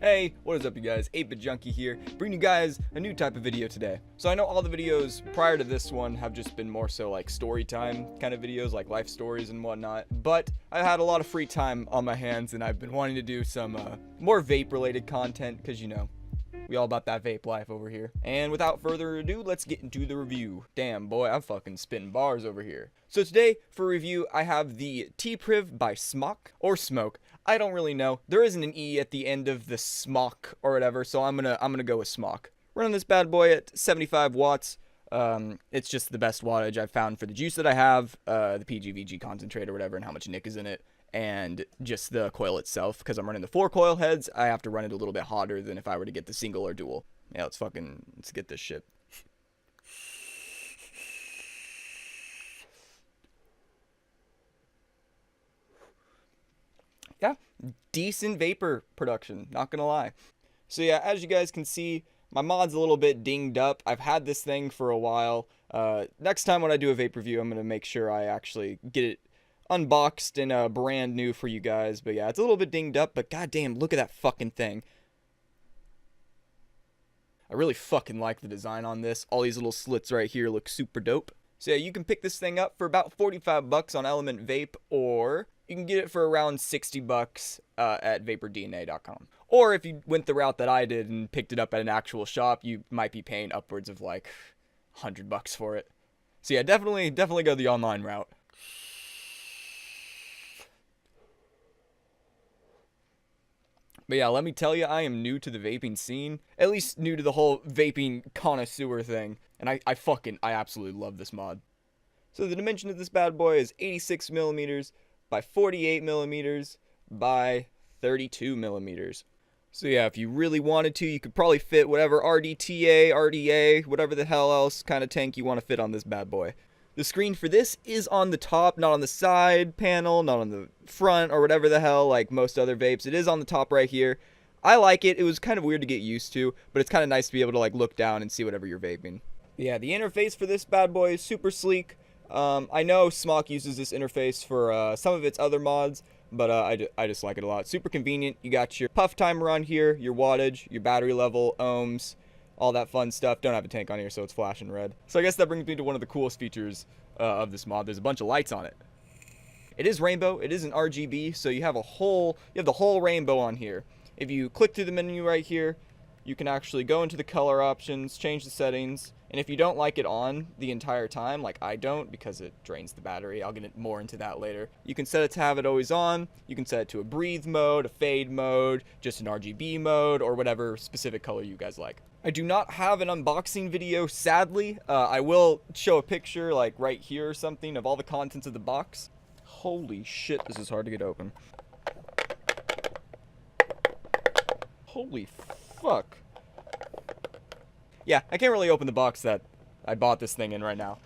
Hey, what is up you guys? 8-Bit Junkie here, bringing you guys a new type of video today. So I know all the videos prior to this one have just been more so like story time kind of videos, like life stories and whatnot, but I've had a lot of free time on my hands and I've been wanting to do some more vape related content, because you know, we all about that vape life over here. And without further ado, let's get into the review. Damn boy, I'm fucking spitting bars over here. So today for review I have the T-PRIV by Smok, or Smoke. I don't really know. There isn't an E at the end of the Smok or whatever, so I'm gonna go with Smok. Running this bad boy at 75 watts. It's just the best wattage I've found for the juice that I have, the PGVG concentrate or whatever, and how much nick is in it, and just the coil itself. Because I'm running the 4 coil heads, I have to run it a little bit hotter than if I were to get the single or dual. Yeah, let's get this shit. Yeah, decent vapor production, not gonna lie. So yeah, as you guys can see, my mod's a little bit dinged up. I've had this thing for a while. Next time when I do a vape review, I'm gonna make sure I actually get it unboxed and brand new for you guys. But yeah, it's a little bit dinged up, but goddamn, look at that fucking thing. I really fucking like the design on this. All these little slits right here look super dope. So yeah, you can pick this thing up for about 45 bucks on Element Vape, or you can get it for around 60 bucks at vapordna.com. Or if you went the route that I did and picked it up at an actual shop, you might be paying upwards of like 100 bucks for it. So yeah, definitely go the online route. But yeah, let me tell you, I am new to the vaping scene. At least new to the whole vaping connoisseur thing. And I absolutely love this mod. So the dimension of this bad boy is 86 millimeters by 48 millimeters by 32 millimeters. So yeah, if you really wanted to, you could probably fit whatever RDTA, RDA, whatever the hell else kind of tank you want to fit on this bad boy. The screen for this is on the top, not on the side panel, not on the front or whatever the hell like most other vapes. It is on the top right here. I like it. It was kind of weird to get used to, but it's kind of nice to be able to like look down and see whatever you're vaping. Yeah, the interface for this bad boy is super sleek. I know Smok uses this interface for some of its other mods, but I just like it a lot. Super convenient. You got your puff timer on here, your wattage, your battery level, ohms, all that fun stuff. Don't have a tank on here, so it's flashing red. So I guess that brings me to one of the coolest features of this mod. There's a bunch of lights on it. It is rainbow. It is an RGB, so you have the whole rainbow on here. If you click through the menu right here, you can actually go into the color options, change the settings, and if you don't like it on the entire time, like I don't because it drains the battery, I'll get more into that later, you can set it to have it always on. You can set it to a breathe mode, a fade mode, just an RGB mode, or whatever specific color you guys like. I do not have an unboxing video, sadly. I will show a picture like right here or something of all the contents of the box. Holy shit, this is hard to get open. Holy fuck. Yeah, I can't really open the box that I bought this thing in right now.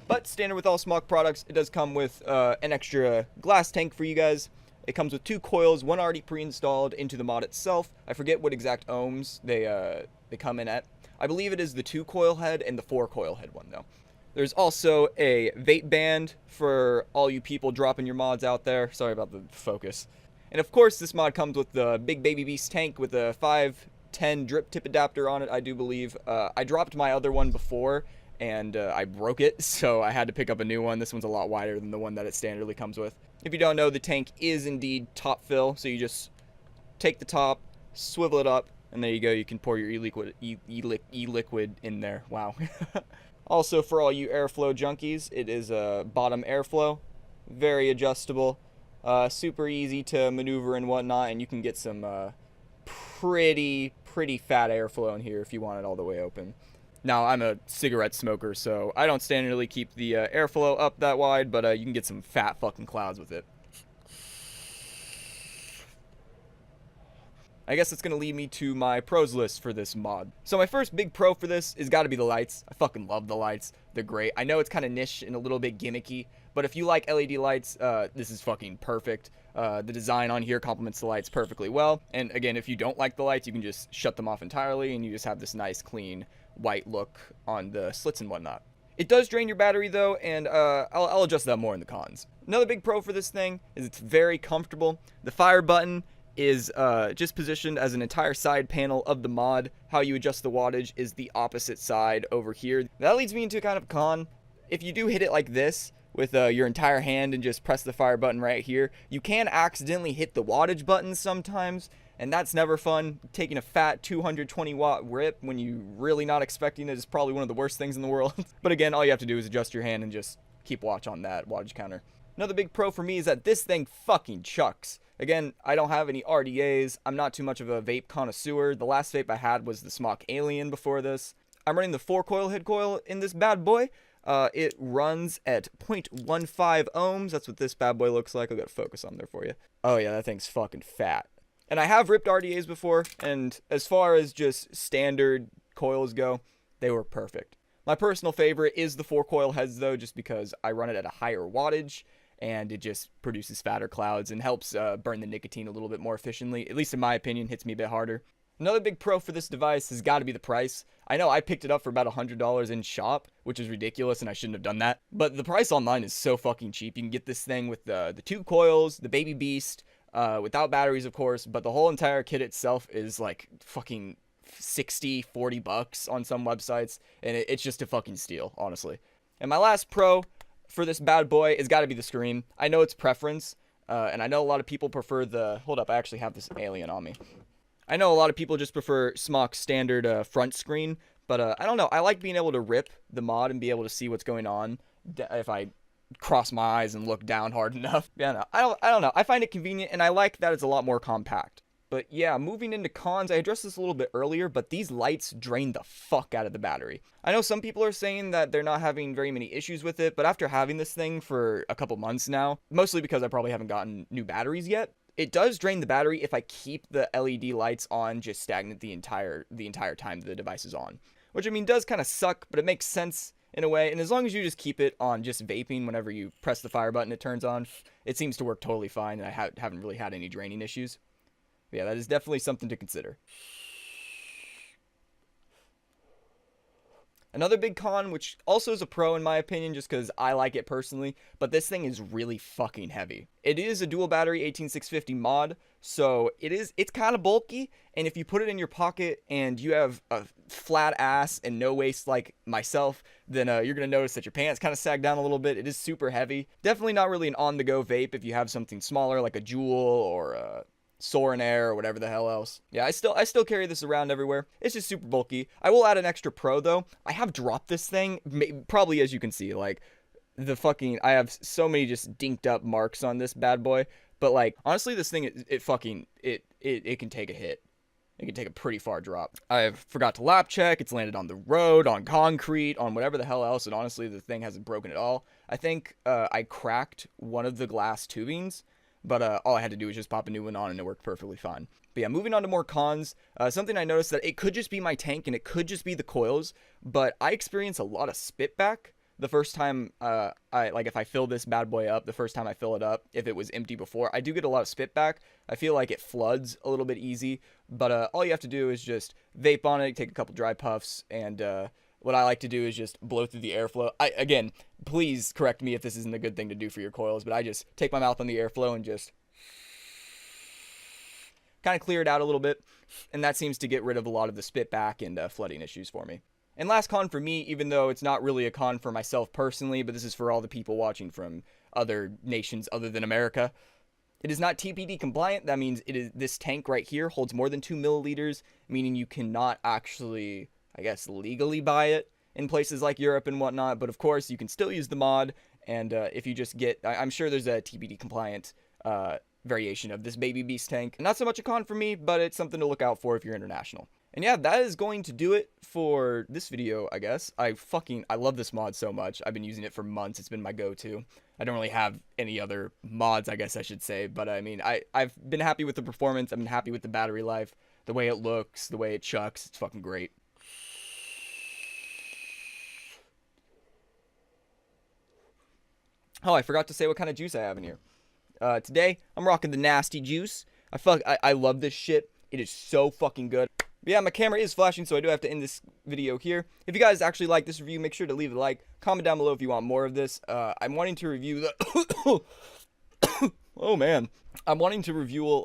But standard with all Smok products, it does come with an extra glass tank for you guys. It comes with 2 coils, one already pre-installed into the mod itself. I forget what exact ohms they come in at. I believe it is the 2 coil head and the 4 coil head one though. There's also a vape band for all you people dropping your mods out there. Sorry about the focus. And of course this mod comes with the big baby beast tank with a 510 drip tip adapter on it, I do believe. I dropped my other one before and I broke it, so I had to pick up a new one. This one's a lot wider than the one that it standardly comes with. If you don't know, the tank is indeed top fill, so you just take the top, swivel it up, and there you go. You can pour your e-liquid in there. Wow. Also, for all you airflow junkies, it is a bottom airflow, very adjustable, super easy to maneuver and whatnot, and you can get some pretty fat airflow in here if you want it all the way open. Now, I'm a cigarette smoker, so I don't standardly keep the airflow up that wide, but you can get some fat fucking clouds with it. I guess it's going to lead me to my pros list for this mod. So my first big pro for this is got to be the lights. I fucking love the lights. They're great. I know it's kind of niche and a little bit gimmicky, but if you like LED lights, this is fucking perfect. The design on here complements the lights perfectly well. And again, if you don't like the lights, you can just shut them off entirely and you just have this nice, clean, white look on the slits and whatnot. It does drain your battery though, and I'll adjust that more in the cons. Another big pro for this thing is it's very comfortable. The fire button is just positioned as an entire side panel of the mod. How you adjust the wattage is the opposite side over here. That leads me into kind of a con. If you do hit it like this with your entire hand and just press the fire button right here, you can accidentally hit the wattage button sometimes, and that's never fun. Taking a fat 220 watt rip when you're really not expecting it is probably one of the worst things in the world. But again, all you have to do is adjust your hand and just keep watch on that wattage counter. Another big pro for me is that this thing fucking chucks. Again, I don't have any RDAs. I'm not too much of a vape connoisseur. The last vape I had was the Smok Alien before this. I'm running the 4-coil head coil in this bad boy. It runs at 0.15 ohms. That's what this bad boy looks like. I'll get a focus on there for you. Oh yeah, that thing's fucking fat. And I have ripped RDAs before, and as far as just standard coils go, they were perfect. My personal favorite is the 4-coil heads though, just because I run it at a higher wattage, and it just produces fatter clouds and helps burn the nicotine a little bit more efficiently. At least in my opinion, hits me a bit harder. Another big pro for this device has got to be the price. I know I picked it up for about $100 in shop, which is ridiculous and I shouldn't have done that. But the price online is so fucking cheap. You can get this thing with the 2 coils, the baby beast, without batteries of course, but the whole entire kit itself is like fucking 40 bucks on some websites, and it's just a fucking steal, honestly. And my last pro for this bad boy has got to be the screen. I know it's preference, and I know a lot of people prefer the... Hold up, I actually have this Alien on me. I know a lot of people just prefer Smok's standard front screen, but I don't know. I like being able to rip the mod and be able to see what's going on if I cross my eyes and look down hard enough. Yeah, no, I don't know. I find it convenient, and I like that it's a lot more compact. But yeah, moving into cons, I addressed this a little bit earlier, but these lights drain the fuck out of the battery. I know some people are saying that they're not having very many issues with it, but after having this thing for a couple months now, mostly because I probably haven't gotten new batteries yet, it does drain the battery if I keep the LED lights on just stagnant the entire time the device is on. Which, I mean, does kind of suck, but it makes sense in a way. And as long as you just keep it on just vaping whenever you press the fire button, it turns on, it seems to work totally fine, and I haven't really had any draining issues. But yeah, that is definitely something to consider. Another big con, which also is a pro in my opinion, just because I like it personally, but this thing is really fucking heavy. It is a dual battery 18650 mod, so it's kind of bulky, and if you put it in your pocket and you have a flat ass and no waist like myself, then you're going to notice that your pants kind of sag down a little bit. It is super heavy. Definitely not really an on-the-go vape if you have something smaller like a Juul or a Soarin' Air or whatever the hell else. Yeah, I still carry this around everywhere. It's just super bulky. I will add an extra pro though. I have dropped this thing, probably as you can see, like I have so many just dinked up marks on this bad boy. But like honestly, this thing it can take a hit. It can take a pretty far drop. I forgot to lap check. It's landed on the road, on concrete, on whatever the hell else, and honestly, the thing hasn't broken at all. I think I cracked one of the glass tubings. But all I had to do was just pop a new one on and it worked perfectly fine. But yeah, moving on to more cons, something I noticed that it could just be my tank and it could just be the coils, but I experience a lot of spitback the first time if I fill this bad boy up, the first time I fill it up, if it was empty before, I do get a lot of spitback. I feel like it floods a little bit easy, but all you have to do is just vape on it, take a couple dry puffs, and what I like to do is just blow through the airflow. Again, please correct me if this isn't a good thing to do for your coils, but I just take my mouth on the airflow and just kind of clear it out a little bit, and that seems to get rid of a lot of the spitback and flooding issues for me. And last con for me, even though it's not really a con for myself personally, but this is for all the people watching from other nations other than America, it is not TPD compliant. That means this tank right here holds more than 2 milliliters, meaning you cannot actually, I guess, legally buy it in places like Europe and whatnot, but of course you can still use the mod, and if you just get, I'm sure there's a TPD compliant variation of this baby beast tank. Not so much a con for me, but it's something to look out for if you're international. And yeah, that is going to do it for this video, I guess. I love this mod so much. I've been using it for months. It's been my go-to. I don't really have any other mods, I guess I should say, but I mean, I've been happy with the performance. I've been happy with the battery life, the way it looks, the way it chucks. It's fucking great. Oh, I forgot to say what kind of juice I have in here. Today, I'm rocking the Nasty Juice. I love this shit. It is so fucking good. But yeah, my camera is flashing, so I do have to end this video here. If you guys actually like this review, make sure to leave a like. Comment down below if you want more of this. I'm wanting to review the... oh, man. I'm wanting to review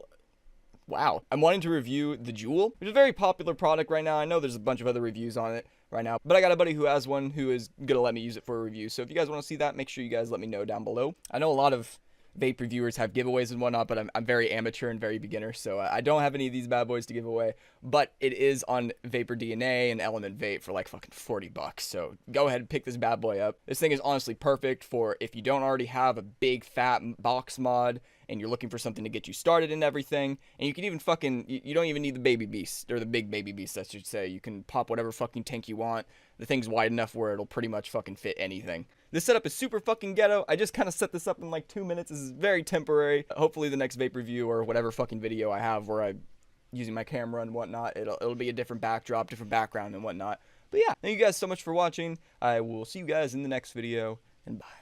Wow. I'm wanting to review the Juul, which is a very popular product right now. I know there's a bunch of other reviews on it right now, but I got a buddy who has one who is gonna let me use it for a review. So if you guys want to see that, make sure you guys let me know down below. I know a lot of vape reviewers have giveaways and whatnot, but I'm very amateur and very beginner, so I don't have any of these bad boys to give away. But it is on Vapor DNA and Element Vape for like fucking $40. So go ahead and pick this bad boy up. This thing is honestly perfect for if you don't already have a big fat box mod and you're looking for something to get you started and everything. And you can even fucking, you don't even need the baby beast, or the big baby beast, I should say. You can pop whatever fucking tank you want. The thing's wide enough where it'll pretty much fucking fit anything. This setup is super fucking ghetto. I just kind of set this up in like 2 minutes. This is very temporary. Hopefully the next vape review or whatever fucking video I have where I'm using my camera and whatnot, it'll be a different backdrop, different background and whatnot. But yeah, thank you guys so much for watching. I will see you guys in the next video, and bye.